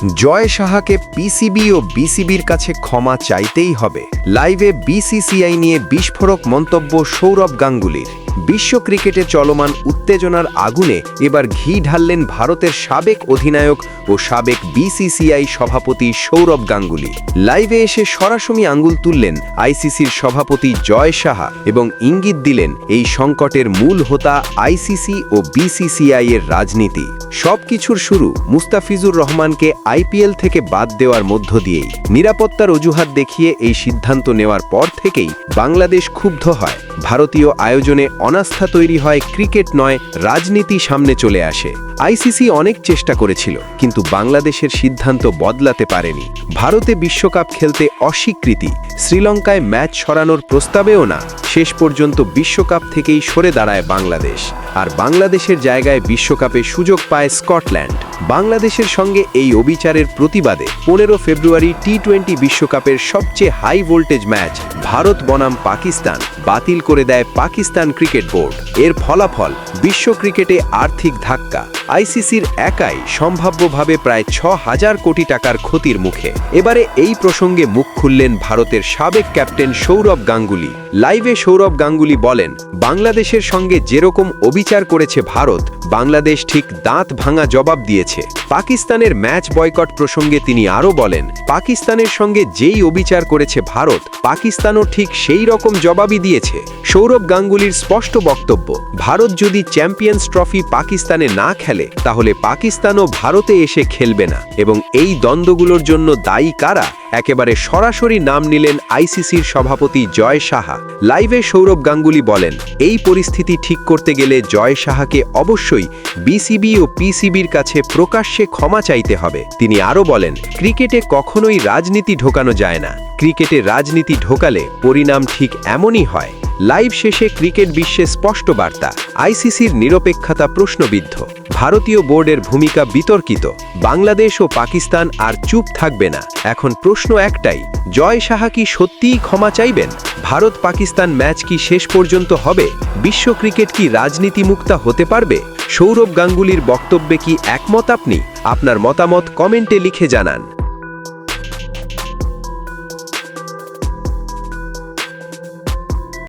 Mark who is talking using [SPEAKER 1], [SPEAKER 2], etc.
[SPEAKER 1] জয় সাহাকে PCB ও বিসিবির কাছে ক্ষমা চাইতেই হবে। লাইভে বিসিসিআই নিয়ে বিস্ফোরক মন্তব্য সৌরভ গাঙ্গুলির। বিশ্ব ক্রিকেটে চলমান উত্তেজনার আগুনে এবার ঘি ঢাললেন ভারতের সাবেক অধিনায়ক ও সাবেক বিসিসিআই সভাপতি সৌরভ গাঙ্গুলি। লাইভে এসে সরাসরি আঙ্গুল তুললেন আইসিসির সভাপতি জয় সাহা এবং ইঙ্গিত দিলেন এই সংকটের মূল হোতা আইসিসি ও বিসিসিআই এর রাজনীতি। সবকিছুর শুরু মুস্তাফিজুর রহমানকে আইপিএল থেকে বাদ দেওয়ার মধ্য দিয়েই। নিরাপত্তার অজুহাত দেখিয়ে এই সিদ্ধান্ত নেওয়ার পর থেকেই বাংলাদেশ ক্ষুব্ধ হয়। ভারতীয় আয়োজনে অনাস্থা তৈরি হয়, ক্রিকেট নয় রাজনীতি সামনে চলে আসে। আইসিসি অনেক চেষ্টা করেছিল, কিন্তু বাংলাদেশের সিদ্ধান্ত বদলাতে পারেনি। ভারতে বিশ্বকাপ খেলতে অস্বীকৃতি, শ্রীলঙ্কায় ম্যাচ সরানোর প্রস্তাবেও না। শেষ পর্যন্ত বিশ্বকাপ থেকেই সরে দাঁড়ায় বাংলাদেশ, আর বাংলাদেশের জায়গায় বিশ্বকাপে সুযোগ পায় স্কটল্যান্ড। বাংলাদেশের সঙ্গে এই অবিচারের প্রতিবাদে 15 ফেব্রুয়ারি টি-20 বিশ্বকাপের সবচেয়ে হাই ভোল্টেজ ম্যাচ ভারত বনাম পাকিস্তান বাতিল করে দেয় পাকিস্তান ক্রিকেট বোর্ড। এর ফলাফল বিশ্ব ক্রিকেটে আর্থিক ধাক্কা। আইসিসির একাই সম্ভাব্যভাবে প্রায় 6,000 কোটি টাকার ক্ষতির মুখে। এবারে এই প্রসঙ্গে মুখ খুললেন ভারতের সাবেক ক্যাপ্টেন সৌরভ গাঙ্গুলি। লাইভে সৌরভ গাঙ্গুলি বলেন, বাংলাদেশের সঙ্গে যেরকম অবিচার করেছে ভারত, বাংলাদেশ ঠিক দাঁত ভাঙা জবাব দিয়েছে। পাকিস্তানের ম্যাচ বয়কট প্রসঙ্গে তিনি আরও বলেন, পাকিস্তানের সঙ্গে যেই অবিচার করেছে ভারত, পাকিস্তানও ঠিক সেই রকম জবাবই দিয়েছে। সৌরভ গাঙ্গুলির স্পষ্ট বক্তব্য, ভারত যদি চ্যাম্পিয়ন্স ট্রফি পাকিস্তানে না খেলে, তাহলে পাকিস্তানও ভারতে এসে খেলবে না। এবং এই দ্বন্দ্বগুলোর জন্য দায়ী কারা, একেবারে সরাসরি নাম নিলেন আইসিসির সভাপতি জয় সাহা। লাইভে সৌরভ গাঙ্গুলি বলেন, এই পরিস্থিতি ঠিক করতে গেলে জয় সাহাকে অবশ্যই বিসিবি ও পিসিবির কাছে প্রকাশ্যে ক্ষমা চাইতে হবে। তিনি আরও বলেন, ক্রিকেটে কখনোই রাজনীতি ঢোকানো যায় না। ক্রিকেটে রাজনীতি ঢোকালে পরিণাম ঠিক এমনই হয়। লাইভ শেষে ক্রিকেট বিশ্বে স্পষ্ট বার্তা, আইসিসির নিরপেক্ষতা প্রশ্নবিদ্ধ, ভারতীয় বোর্ডের ভূমিকা বিতর্কিত। বাংলাদেশ ও পাকিস্তান আর চুপ থাকবে না। এখন প্রশ্ন একটাই, জয় সাহা কি সত্যিই ক্ষমা চাইবেন? ভারত পাকিস্তান ম্যাচ কি শেষ পর্যন্ত হবে? বিশ্ব ক্রিকেট কি রাজনীতিমুক্ত হতে পারবে? সৌরভ গাঙ্গুলির বক্তব্যে কি একমত আপনি? আপনার মতামত কমেন্টে লিখে জানান।